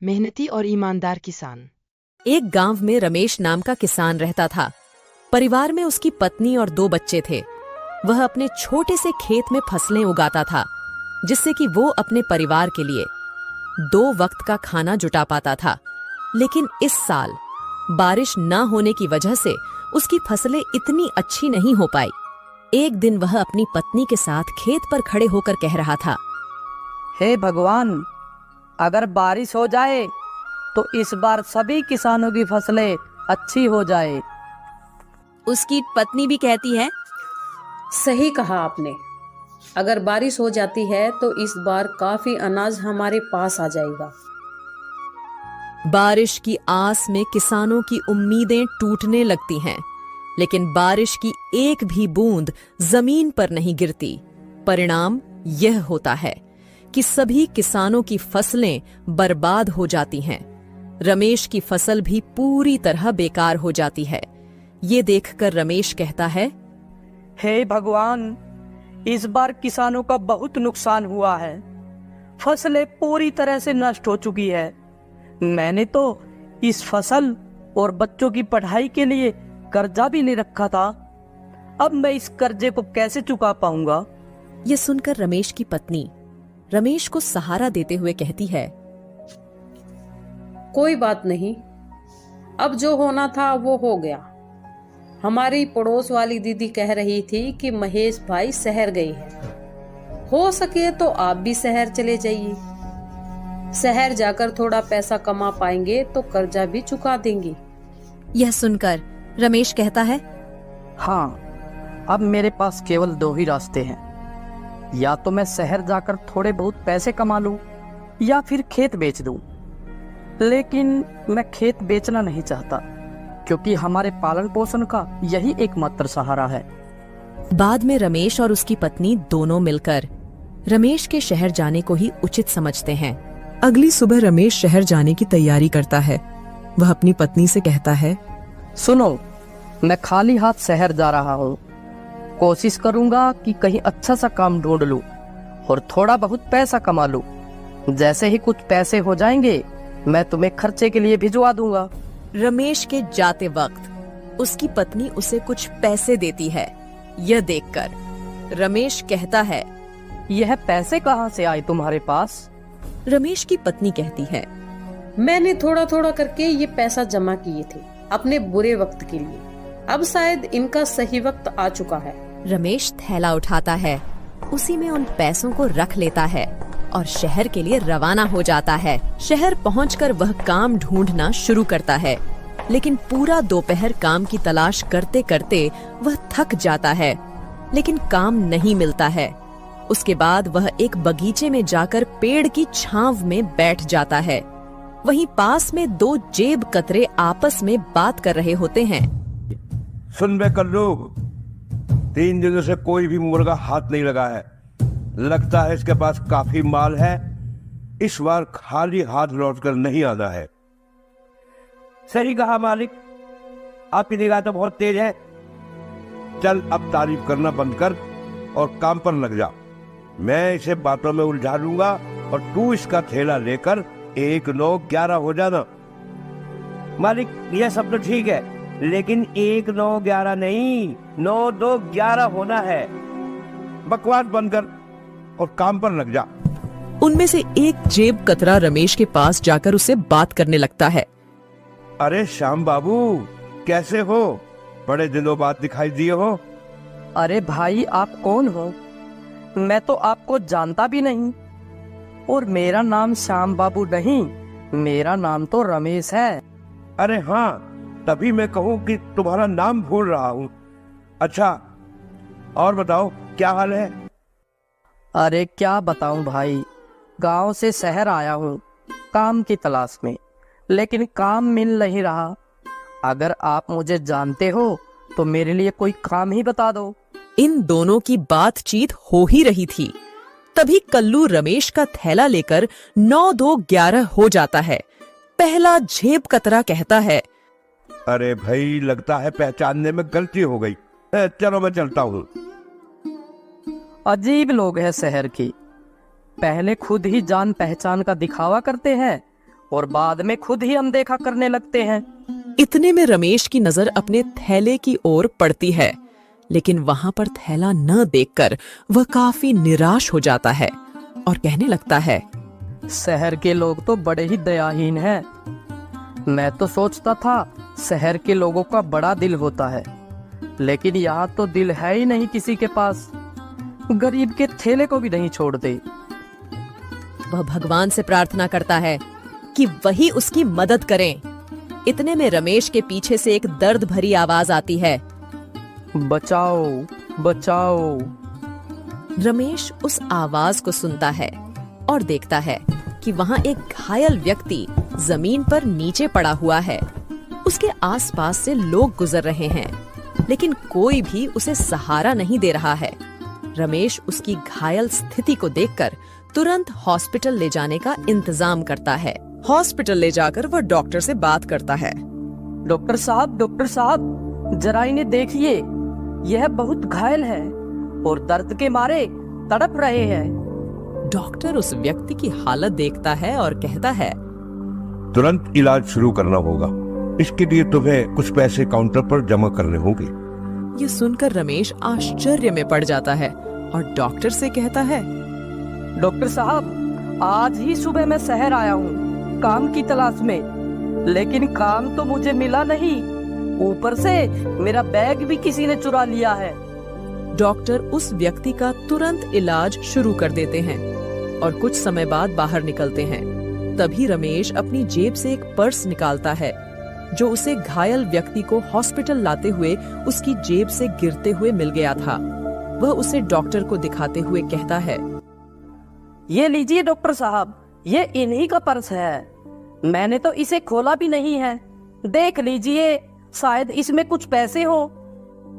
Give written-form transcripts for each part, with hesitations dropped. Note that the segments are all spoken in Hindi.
मेहनती और ईमानदार किसान। एक गांव में रमेश नाम का किसान रहता था। परिवार में उसकी पत्नी और 2 बच्चे थे। वह अपने छोटे से खेत में फसलें उगाता था, जिससे कि वो अपने परिवार के लिए 2 वक्त का खाना जुटा पाता था। लेकिन इस साल बारिश न होने की वजह से उसकी फसलें इतनी अच्छी नहीं हो पाई। एक दिन वह अपनी पत्नी के साथ खेत पर खड़े होकर कह रहा था, हे भगवान, अगर बारिश हो जाए तो इस बार सभी किसानों की फसलें अच्छी हो जाए। उसकी पत्नी भी कहती है, सही कहा आपने। अगर बारिश हो जाती है तो इस बार काफी अनाज हमारे पास आ जाएगा। बारिश की आस में किसानों की उम्मीदें टूटने लगती हैं, लेकिन बारिश की एक भी बूंद जमीन पर नहीं गिरती। परिणाम यह होता है कि सभी किसानों की फसलें बर्बाद हो जाती हैं। रमेश की फसल भी पूरी तरह बेकार हो जाती है। ये देखकर रमेश कहता है, हे भगवान, इस बार किसानों का बहुत नुकसान हुआ है। फसलें पूरी तरह से नष्ट हो चुकी है। मैंने तो इस फसल और बच्चों की पढ़ाई के लिए कर्जा भी नहीं रखा था। अब मैं इस कर्जे को कैसे चुका पाऊंगा? यह सुनकर रमेश की पत्नी रमेश को सहारा देते हुए कहती है, कोई बात नहीं, अब जो होना था वो हो गया। हमारी पड़ोस वाली दीदी कह रही थी कि महेश भाई शहर गए हैं। हो सके तो आप भी शहर चले जाइए। शहर जाकर थोड़ा पैसा कमा पाएंगे तो कर्जा भी चुका देंगे। यह सुनकर रमेश कहता है, हाँ, अब मेरे पास केवल 2 ही रास्ते हैं। या तो मैं शहर जाकर थोड़े बहुत पैसे कमा लूं या फिर खेत बेच दूं। लेकिन मैं खेत बेचना नहीं चाहता, क्योंकि हमारे पालन पोषण का यही एकमात्र सहारा है। बाद में रमेश और उसकी पत्नी दोनों मिलकर रमेश के शहर जाने को ही उचित समझते हैं। अगली सुबह रमेश शहर जाने की तैयारी करता है। वह अपनी पत्नी से कहता है, सुनो, मैं खाली हाथ शहर जा रहा हूँ। कोशिश करूंगा कि कहीं अच्छा सा काम ढूंढ लूं और थोड़ा बहुत पैसा कमा लूं। जैसे ही कुछ पैसे हो जाएंगे मैं तुम्हें खर्चे के लिए भिजवा दूंगा। रमेश के जाते वक्त उसकी पत्नी उसे कुछ पैसे देती है। यह देखकर रमेश कहता है, यह पैसे कहाँ से आए तुम्हारे पास? रमेश की पत्नी कहती है, मैंने थोड़ा थोड़ा करके ये पैसा जमा किए थे अपने बुरे वक्त के लिए। अब शायद इनका सही वक्त आ चुका है। रमेश थैला उठाता है, उसी में उन पैसों को रख लेता है और शहर के लिए रवाना हो जाता है। शहर पहुंचकर वह काम ढूंढना शुरू करता है, लेकिन पूरा दोपहर काम की तलाश करते करते वह थक जाता है, लेकिन काम नहीं मिलता है। उसके बाद वह एक बगीचे में जाकर पेड़ की छांव में बैठ जाता है। वहीं पास में 2 जेब कतरे आपस में बात कर रहे होते हैं। सुन बे कल्लू, 3 दिनों से कोई भी मुर्गा हाथ नहीं लगा है। लगता है इसके पास काफी माल है। इस बार खाली हाथ लौटकर नहीं आना है। सही कहा मालिक, आपकी निगाह तो बहुत तेज है। चल अब तारीफ करना बंद कर और काम पर लग जा। मैं इसे बातों में उलझा लूंगा और तू इसका थैला लेकर 1, 9, 11 हो जाना। मालिक, यह सब तो ठीक है, लेकिन 1, 9, 11 नहीं, 9, 2, 11 होना है। बकवास बंद कर और काम पर लग जा। उनमें से एक जेब कतरा रमेश के पास जाकर उसे बात करने लगता है। अरे श्याम बाबू, कैसे हो? बड़े दिनों बाद दिखाई दिए हो। अरे भाई, आप कौन हो? मैं तो आपको जानता भी नहीं। और मेरा नाम श्याम बाबू नहीं, मेरा नाम तो रमेश है। अरे हाँ, तभी मैं कहूँ कि तुम्हारा नाम भूल रहा हूँ। अच्छा, और बताओ क्या हाल है? अरे क्या बताऊं भाई, गांव से शहर आया हूँ काम की तलाश में, लेकिन काम मिल नहीं रहा। अगर आप मुझे जानते हो तो मेरे लिए कोई काम ही बता दो। इन दोनों की बातचीत हो ही रही थी, तभी कल्लू रमेश का थैला लेकर 9, 2, 11 हो जाता है। पहला जेब कतरा कहता है, अरे भाई, लगता है पहचानने में गलती हो गई। चलो मैं चलता हूँ। अजीब लोग हैं शहर की। पहले खुद ही जान पहचान का दिखावा करते हैं और बाद में खुद ही अनदेखा करने लगते हैं। इतने में रमेश की नजर अपने थैले की ओर पड़ती है, लेकिन वहां पर थैला न देखकर वह काफी निराश हो जाता है और कहने लगता है, शहर के लोग तो बड़े ही दयाहीन हैं। मैं तो सोचता था शहर के लोगों का बड़ा दिल होता है, लेकिन यहाँ तो दिल है ही नहीं किसी के पास। गरीब के थैले को भी नहीं छोड़ते। वह भगवान से प्रार्थना करता है कि वही उसकी मदद करें। इतने में रमेश के पीछे से एक दर्द भरी आवाज आती है, बचाओ बचाओ। रमेश उस आवाज को सुनता है और देखता है कि वहां एक घायल व्यक्ति जमीन पर नीचे पड़ा हुआ है। उसके आसपास से लोग गुजर रहे हैं, लेकिन कोई भी उसे सहारा नहीं दे रहा है। रमेश उसकी घायल स्थिति को देखकर तुरंत हॉस्पिटल ले जाने का इंतजाम करता है। हॉस्पिटल ले जाकर वह डॉक्टर से बात करता है। डॉक्टर साहब, जरा इन्हें देखिए। यह बहुत घायल है और दर्द के मारे तड़प रहे हैं। डॉक्टर उस व्यक्ति की हालत देखता है और कहता है, तुरंत इलाज शुरू करना होगा। इसके लिए तुम्हें कुछ पैसे काउंटर पर जमा करने होंगे। ये सुनकर रमेश आश्चर्य में पड़ जाता है और डॉक्टर से कहता है, डॉक्टर साहब, आज ही सुबह मैं शहर आया हूँ काम की तलाश में, लेकिन काम तो मुझे मिला नहीं। ऊपर से मेरा बैग भी किसी ने चुरा लिया है। डॉक्टर उस व्यक्ति का तुरंत इलाज शुरू कर देते हैं और कुछ समय बाद बाहर निकलते हैं। तभी रमेश अपनी जेब से एक पर्स निकालता है जो उसे घायल व्यक्ति को हॉस्पिटल लाते हुए उसकी जेब से गिरते हुए मिल गया था। वह उसे डॉक्टर को दिखाते हुए कहता है, ये लीजिए डॉक्टर साहब, ये इन्हीं का पर्स है। मैंने तो इसे खोला भी नहीं है। देख लीजिए, शायद इसमें कुछ पैसे हो।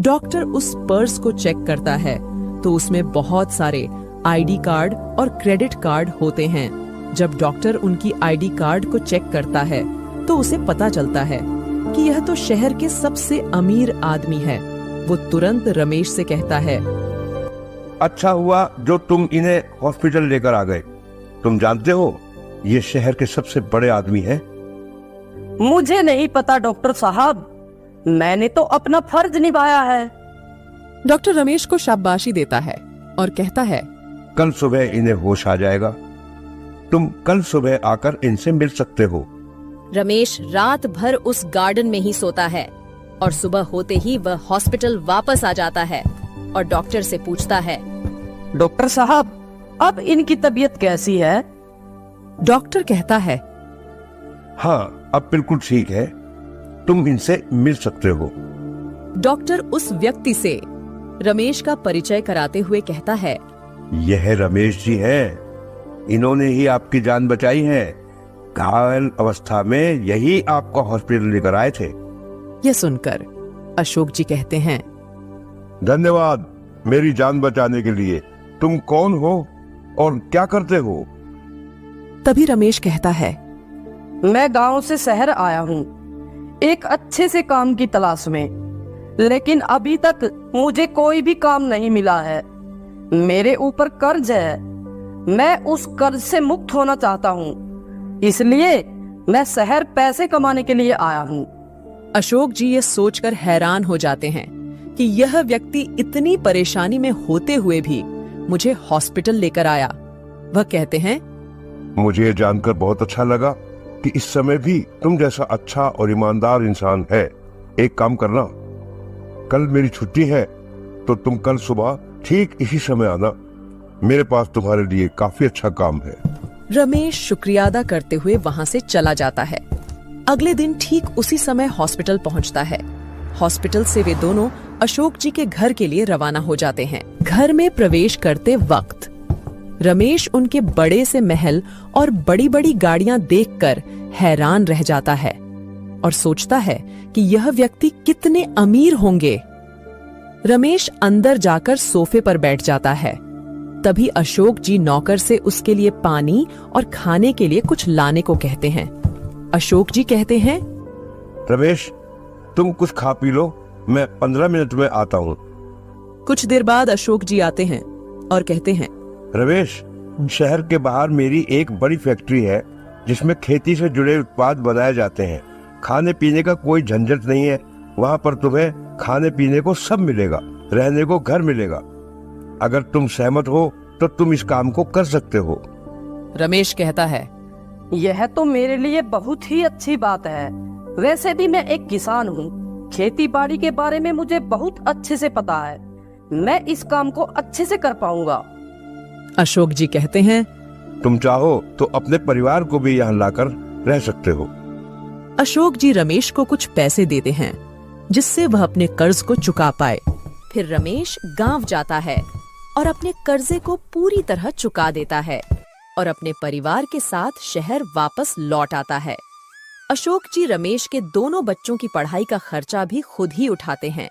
डॉक्टर उस पर्स को चेक करता है तो उसमें बहुत सारे आईडी कार्ड और क्रेडिट कार्ड होते हैं। जब डॉक्टर उनकी आईडी कार्ड को चेक करता है तो उसे पता चलता है कि यह तो शहर के सबसे अमीर आदमी है। वो तुरंत रमेश से कहता है, अच्छा हुआ जो तुम इन्हें हॉस्पिटल लेकर आ गए। तुम जानते हो ये शहर के सबसे बड़े आदमी हैं। मुझे नहीं पता डॉक्टर साहब, मैंने तो अपना फर्ज निभाया है। डॉक्टर रमेश को शाबाशी देता है और कहता है, कल सुबह इन्हें होश आ जाएगा। तुम कल सुबह आकर इनसे मिल सकते हो। रमेश रात भर उस गार्डन में ही सोता है और सुबह होते ही वह हॉस्पिटल वापस आ जाता है और डॉक्टर से पूछता है, डॉक्टर साहब, अब इनकी तबीयत कैसी है? डॉक्टर कहता है, हाँ, अब बिल्कुल ठीक है। तुम इनसे मिल सकते हो। डॉक्टर उस व्यक्ति से रमेश का परिचय कराते हुए कहता है, यह रमेश जी हैं। इन्होंने ही आपकी जान बचाई है। घायल अवस्था में यही आपको हॉस्पिटल लेकर आए थे। यह सुनकर अशोक जी कहते हैं, धन्यवाद मेरी जान बचाने के लिए। तुम कौन हो और क्या करते हो? तभी रमेश कहता है, मैं गांव से शहर आया हूँ एक अच्छे से काम की तलाश में, लेकिन अभी तक मुझे कोई भी काम नहीं मिला है। मेरे ऊपर कर्ज है। मैं उस कर्ज से मुक्त होना चाहता हूँ, इसलिए मैं शहर पैसे कमाने के लिए आया हूँ। अशोक जी ये सोचकर हैरान हो जाते हैं कि यह व्यक्ति इतनी परेशानी में होते हुए भी मुझे हॉस्पिटल लेकर आया। वह कहते हैं, मुझे ये जानकर बहुत अच्छा लगा कि इस समय भी तुम जैसा अच्छा और ईमानदार इंसान है। एक काम करना, कल मेरी छुट्टी है तो तुम कल सुबह ठीक इसी समय आना। मेरे पास तुम्हारे लिए काफी अच्छा काम है। रमेश शुक्रिया अदा करते हुए वहां से चला जाता है। अगले दिन ठीक उसी समय हॉस्पिटल पहुंचता है। हॉस्पिटल से वे दोनों अशोक जी के घर के लिए रवाना हो जाते हैं। घर में प्रवेश करते वक्त रमेश उनके बड़े से महल और बड़ी बड़ी गाड़ियां देखकर हैरान रह जाता है और सोचता है कि यह व्यक्ति कितने अमीर होंगे। रमेश अंदर जाकर सोफे पर बैठ जाता है। तभी अशोक जी नौकर से उसके लिए पानी और खाने के लिए कुछ लाने को कहते हैं। अशोक जी कहते हैं, रमेश, तुम कुछ खा पी लो, मैं 15 मिनट में आता हूँ। कुछ देर बाद अशोक जी आते हैं और कहते हैं, रमेश, शहर के बाहर मेरी एक बड़ी फैक्ट्री है। जिसमें खेती से जुड़े उत्पाद बनाए जाते हैं। खाने पीने का कोई झंझट नहीं है। वहाँ पर तुम्हें खाने पीने को सब मिलेगा, रहने को घर मिलेगा। अगर तुम सहमत हो तो तुम इस काम को कर सकते हो। रमेश कहता है, यह तो मेरे लिए बहुत ही अच्छी बात है। वैसे भी मैं एक किसान हूँ। खेती बाड़ी के बारे में मुझे बहुत अच्छे से पता है। मैं इस काम को अच्छे से कर पाऊंगा। अशोक जी कहते हैं, तुम चाहो तो अपने परिवार को भी यहाँ लाकर रह सकते हो। अशोक जी रमेश को कुछ पैसे देते हैं जिससे वह अपने कर्ज को चुका पाए। फिर रमेश गांव जाता है और अपने कर्जे को पूरी तरह चुका देता है और अपने परिवार के साथ शहर वापस लौट आता है। अशोक जी रमेश के दोनों बच्चों की पढ़ाई का खर्चा भी खुद ही उठाते हैं।